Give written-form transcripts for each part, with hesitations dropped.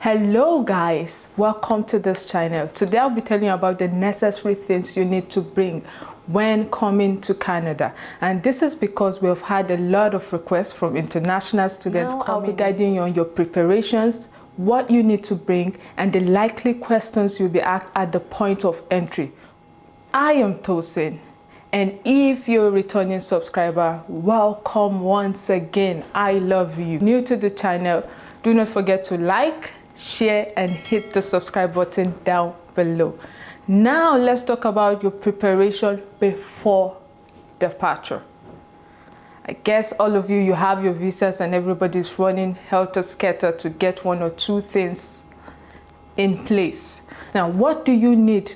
Hello guys, welcome to this channel. Today I'll be telling you about the necessary things you need to bring when coming to Canada, and this is because we have had a lot of requests from international students. I'll be guiding you on your preparations, what you need to bring, and the likely questions you'll be asked at the point of entry. I am Tosin, and if you're a returning subscriber, welcome once again. I love you. New to the channel, do not forget to like, share, and hit the subscribe button down below. Now let's talk about your preparation before departure. I guess all of you have your visas and everybody's running helter-skelter to get one or two things in place. Now, what do you need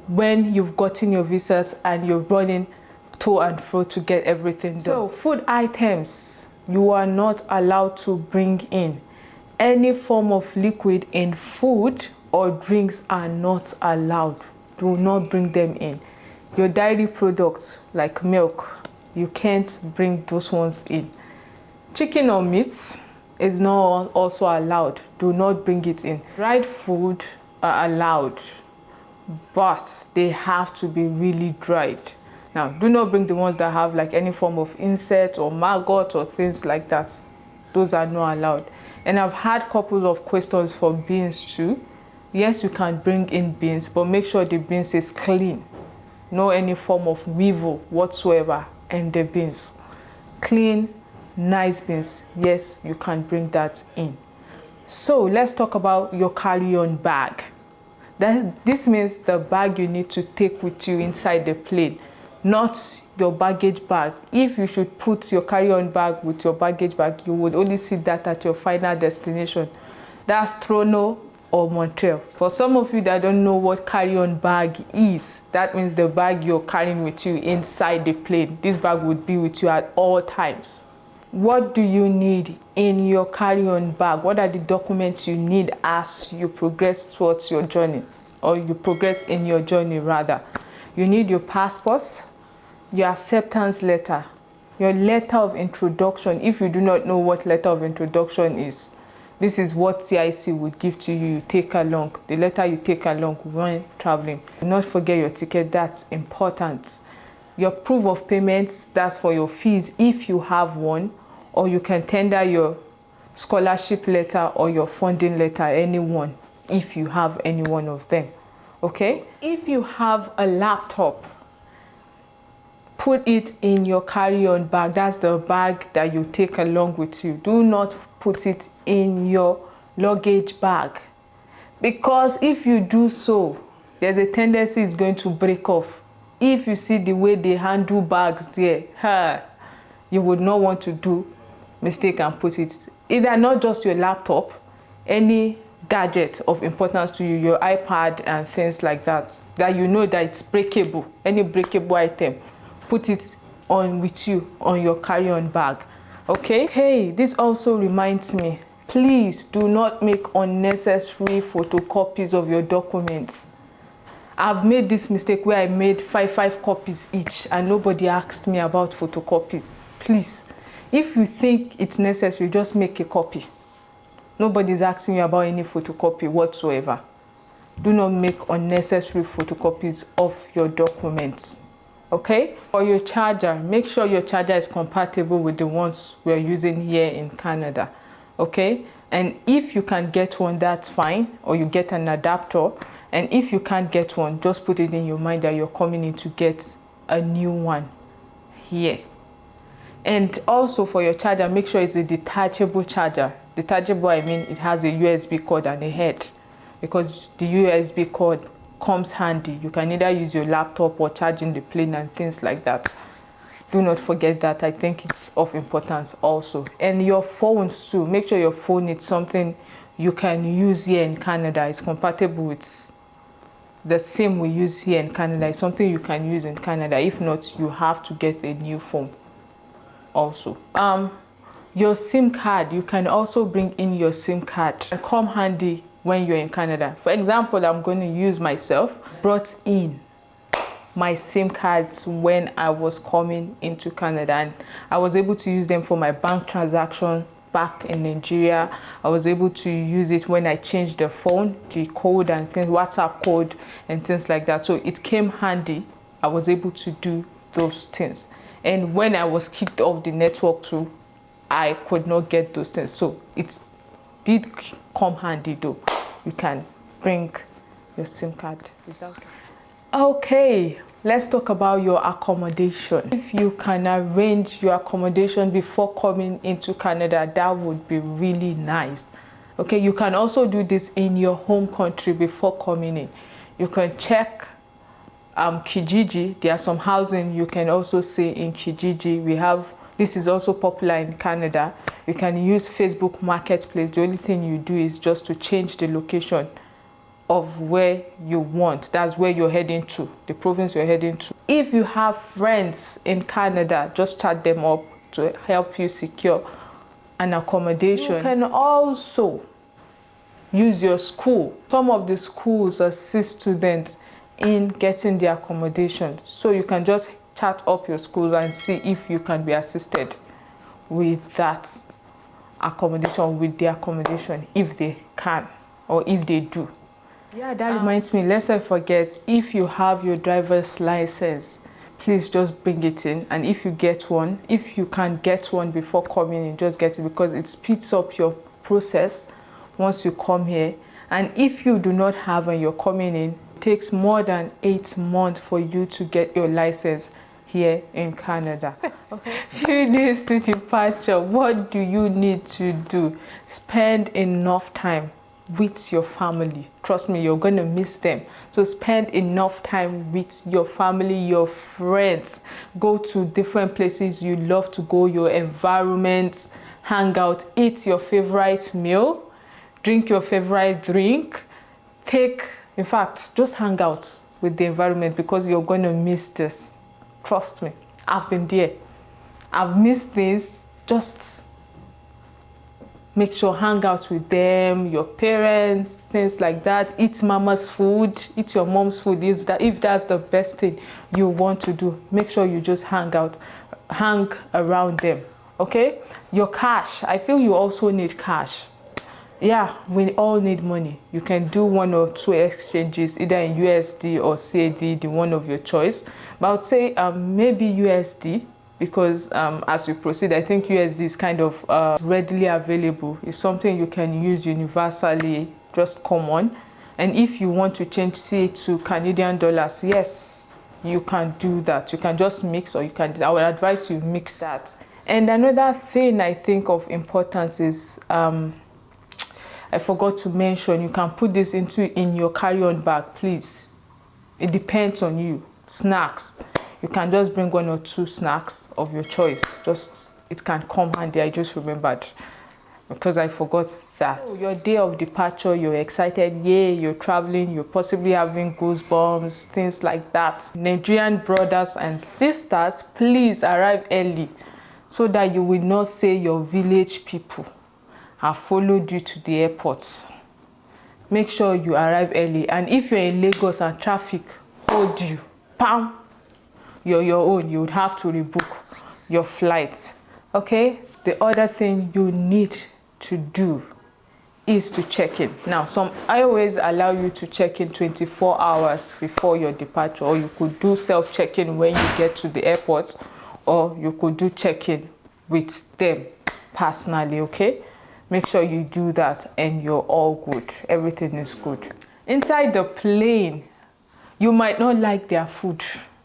when you've gotten your visas and you're running to and fro to get everything done? So food items, you are not allowed to bring in. Any form of liquid in food or drinks are not allowed. Do not bring them in. Your dairy products like milk, you can't bring those ones in. Chicken or meat is not also allowed. Do not bring it in. Dried food are allowed, but they have to be really dried. Now, do not bring the ones that have like any form of insect or maggot or things like that. Those are not allowed. And I've had couples of questions for beans too. Yes, you can bring in beans, but make sure the beans is clean. No any form of weevil whatsoever in the beans. Clean, nice beans. Yes, you can bring that in. So let's talk about your carry-on bag. This means the bag you need to take with you inside the plane, not your baggage bag. If you should put your carry-on bag with your baggage bag, you would only see that at your final destination. That's Toronto or Montreal. For some of you that don't know what carry-on bag is, that means the bag you're carrying with you inside the plane. This bag would be with you at all times. What do you need in your carry-on bag? What are the documents you need as you progress towards your journey, or you progress in your journey rather? You need your passports, your acceptance letter, your letter of introduction. If you do not know what letter of introduction is, this is what CIC would give to you. You take along the letter you take along when traveling. Do not forget your ticket. That's important. Your proof of payment, that's for your fees if you have one, or you can tender your scholarship letter or your funding letter, any one, if you have any one of them. Okay, if you have a laptop, put it in your carry-on bag. That's the bag that you take along with you. Do not put it in your luggage bag, because if you do so, there's a tendency it's going to break off. If you see the way they handle bags there, you would not want to do mistake and put it either, not just your laptop, any gadget of importance to you, your iPad and things like that, that you know that it's breakable, any breakable item, put it on with you on your carry-on bag. Okay, this also reminds me, please do not make unnecessary photocopies of your documents. I've made this mistake where I made five copies each and nobody asked me about photocopies. Please, if you think it's necessary, just make a copy. Nobody's asking you about any photocopy whatsoever. Do not make unnecessary photocopies of your documents. Okay, for your charger, make sure your charger is compatible with the ones we're using here in Canada. Okay, and if you can get one, that's fine, or you get an adapter. And if you can't get one, just put it in your mind that you're coming in to get a new one here. And also for your charger, make sure it's a detachable charger. Detachable, I mean it has a USB cord and a head, because the USB cord comes handy. You can either use your laptop or charge in the plane and things like that. Do not forget that. I think it's of importance also. And your phones too. Make sure your phone is something you can use here in Canada. It's compatible with the SIM we use here in Canada. It's something you can use in Canada. If not, you have to get a new phone also. Your SIM card, you can also bring in your SIM card and come handy when you're in Canada. For example, I'm going to use myself. Brought in my SIM cards when I was coming into Canada, and I was able to use them for my bank back in Nigeria. I was able to use it when I changed the phone, the code and things, WhatsApp code and things like that. So it came handy. I was able to do those things. And when I was kicked off the network too, I could not get those things. So it did come handy though. You can bring your SIM card. Is that okay? Okay, let's talk about your accommodation. If you can arrange your accommodation before coming into Canada, that would be really nice. Okay, you can also do this in your home country before coming in. You can check Kijiji. There are some housing you can also see in Kijiji. This is also popular in Canada. You can use Facebook Marketplace. The only thing you do is just to change the location of where you want. That's where you're heading to, the province you're heading to. If you have friends in Canada, just chat them up to help you secure an accommodation. You can also use your school. Some of the schools assist students in getting the accommodation, so you can just chat up your school and see if you can be assisted with that accommodation, with the accommodation, if they can or if they do. Yeah, that reminds me, let's not forget, if you have your driver's license, please just bring it in. And if you get one, if you can get one before coming in, just get it, because it speeds up your process once you come here. And if you do not have and you're coming in, it takes more than 8 months for you to get your license here in Canada. Okay. Few days to departure, what do you need to do? Spend enough time with your family. Trust me, you're gonna miss them. So spend enough time with your family, your friends. Go to different places you love to go, your environments, hang out, eat your favorite meal, drink your favorite drink. In fact, just hang out with the environment, because you're gonna miss this. Trust me, I've been there. I've missed this. Just make sure hang out with them, your parents, things like that. Eat mama's food, eat your mom's food. If that's the best thing you want to do, make sure you just hang around them. Okay? Your cash, I feel you also need cash. Yeah, we all need money. You can do 1 or 2 exchanges, either in USD or CAD, the one of your choice. But I would say maybe USD, because as we proceed, I think USD is kind of readily available. It's something you can use universally, just common. And if you want to change CA to Canadian dollars, yes, you can do that. You can just mix, or I would advise you mix that. And another thing I think of importance is, I forgot to mention, you can put this in your carry-on bag, please. It depends on you. Snacks. You can just bring 1 or 2 snacks of your choice. It can come handy. I just remembered, because I forgot that. So your day of departure, you're excited, yay, you're traveling, you're possibly having goosebumps, things like that. Nigerian brothers and sisters, please arrive early, so that you will not say your village people have followed you to the airport. Make sure you arrive early. And if you're in Lagos and traffic hold you, bam, you're your own. You would have to rebook your flight. Okay, the other thing you need to do is to check in. Now, some airways allow you to check in 24 hours before your departure, or you could do self check-in when you get to the airport, or you could do check-in with them personally. Okay, make sure you do that and you're all good. Everything is good. Inside the plane, you might not like their food.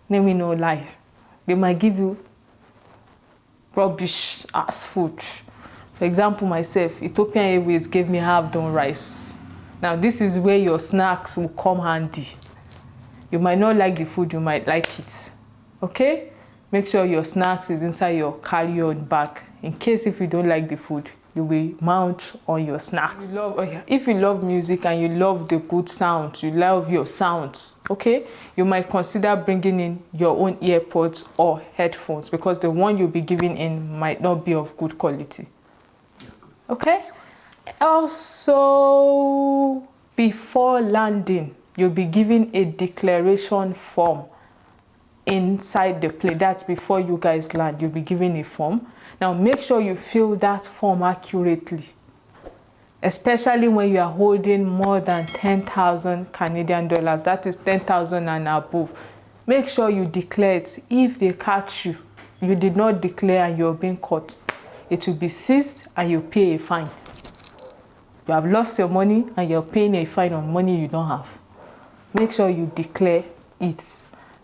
Let me know lie. They might give you rubbish ass food. For example, myself, Ethiopian Airways gave me half-done rice. Now, this is where your snacks will come handy. You might not like the food, you might like it. Okay? Make sure your snacks is inside your carry-on bag. In case if you don't like the food, you will mount on your snacks. If you love music and you love the good sounds, you love your sounds, okay, you might consider bringing in your own earpods or headphones, because the one you'll be giving in might not be of good quality. Okay, also before landing, you'll be given a declaration form inside the plane. That's before you guys land. You'll be given a form. Now make sure you fill that form accurately, especially when you are holding more than 10,000 Canadian dollars. That is 10,000 and above. Make sure you declare it. If they catch you, you did not declare and you're being caught, it will be seized and you pay a fine. You have lost your money and you're paying a fine on money you don't have. Make sure you declare it.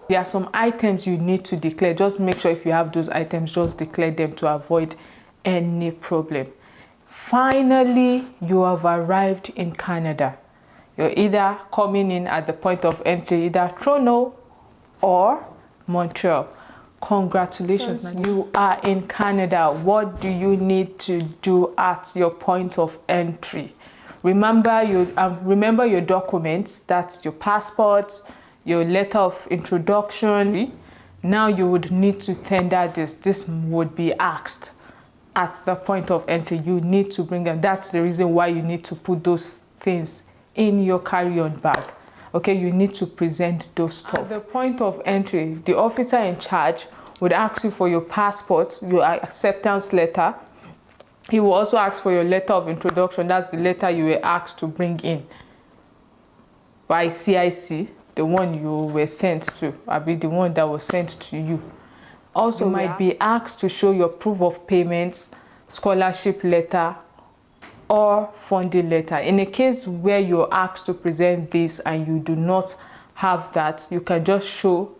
There are some items you need to declare. Just make sure if you have those items, just declare them to avoid any problem. Finally, you have arrived in Canada. You're either coming in at the point of entry, either Toronto or Montreal. Congratulations, you are in Canada. What do you need to do at your point of entry? Remember your documents. That's your passport, your letter of introduction. Now you would need to tender this. This would be asked at the point of entry. You need to bring them. That's the reason why you need to put those things in your carry-on bag. Okay, you need to present those stuff. At the point of entry, the officer in charge would ask you for your passport, your acceptance letter. He will also ask for your letter of introduction. That's the letter you were asked to bring in by CIC, the one you were sent to, or be the one that was sent to you. Also, you might be asked to show your proof of payments, scholarship letter, or funding letter. In a case where you're asked to present this and you do not have that, you can just show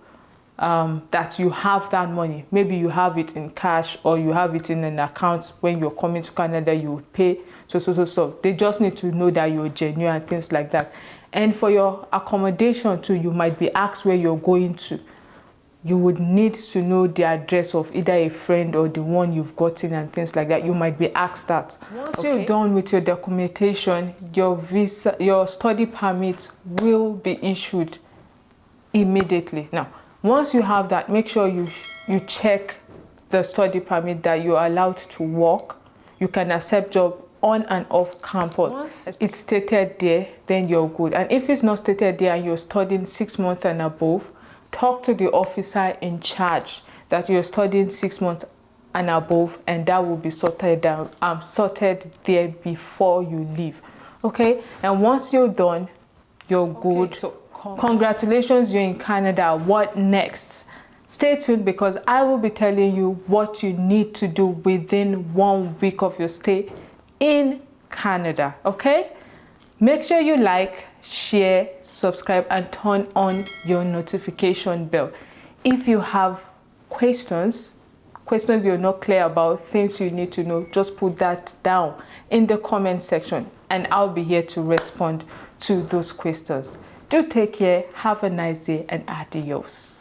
that you have that money. Maybe you have it in cash or you have it in an account. When you're coming to Canada, you would pay so. They just need to know that you're genuine, things like that. And for your accommodation too, you might be asked where you're going to. You would need to know the address of either a friend or the one you've gotten and things like that. You might be asked that. Once you're done with your documentation, your visa, your study permit will be issued immediately. Now, once you have that, make sure you check the study permit that you're allowed to work. You can accept job on and off campus. Once it's stated there, then you're good. And if it's not stated there and you're studying 6 months and above, talk to the officer in charge that you're studying 6 months and above, and that will be sorted there before you leave. Okay, and once you're done, you're good. So congratulations, you're in Canada. What next? Stay tuned, because I will be telling you what you need to do within 1 week of your stay in Canada. Okay, make sure you like, share, subscribe, and turn on your notification bell. If you have questions you're not clear about, things you need to know, just put that down in the comment section and I'll be here to respond to those questions. Do take care, have a nice day, and adios.